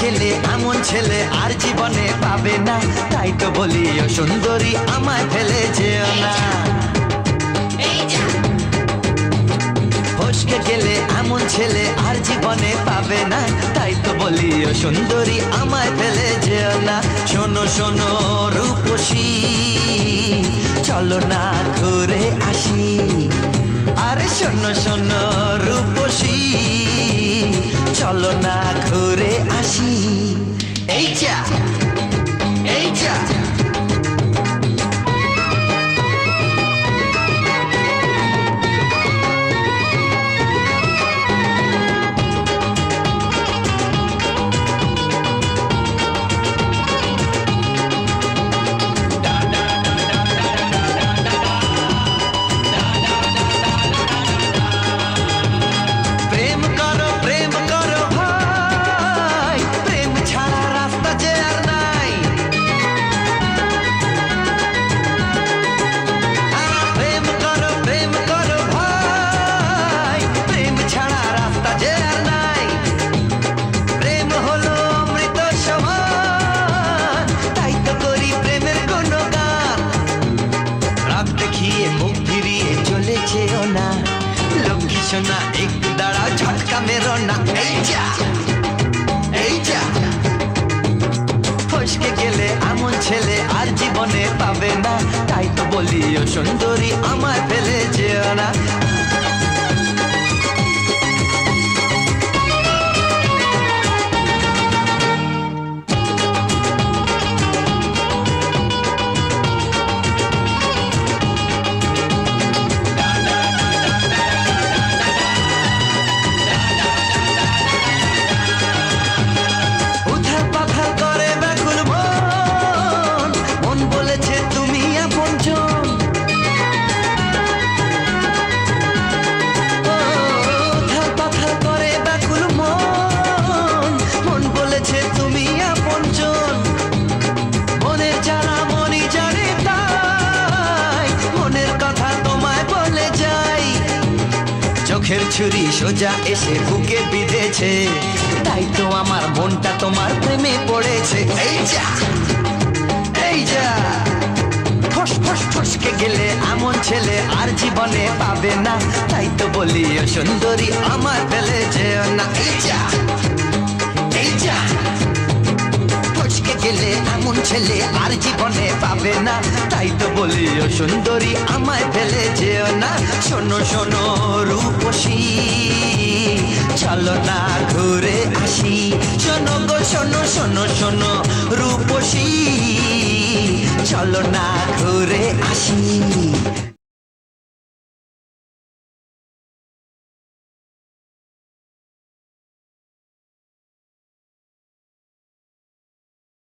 গেলে এমন ছেলে আর জীবনে পাবে না, তাই তো বলি ও সুন্দরী আমায় ফেলে যেও না। ফসকে গেলে এমন ছেলে আর জীবনে পাবে না, তাই তো বলি ও সুন্দরী আমায় ফেলে যেও না। শোনো শোনো রূপসী, চলো না ঘুরে আসি। আরে শোনো শোনো রূপসী, চলো না ঘুরে আসি। এই যা এই যা। লক্ষ্মী সোনা একটু দাঁড়াও, ঝটকা মেরো না। এই যা এই যা। ফসকে গেলে এমন ছেলে আর জীবনে পাবে না, তাই তো বলি ও সুন্দরী আমায় ফেলে যেও না। চোখের ছুরি সোজা এসে বুকে বিঁধেছে, তাই তো আমার মনটা তোমার প্রেমে পড়েছে। এই যা এই যা। ফস ফস ফসকে গেলে এমন ছেলে আর জীবনে পাবে না, তাই তো বলি ও সুন্দরী আমার ফেলে যেও না। এই যা এই যা। ফসকে গেলে এমন ছেলে আর জীবনে পাবে না, তাই তো বলি ও সুন্দরী আমায় ফেলে যেও না। শোনো শোনো রূপসী, চলো না ঘুরে আসি। শোনো গো শোনো শোনো শোনো রূপসী, চলো না ঘুরে আসি।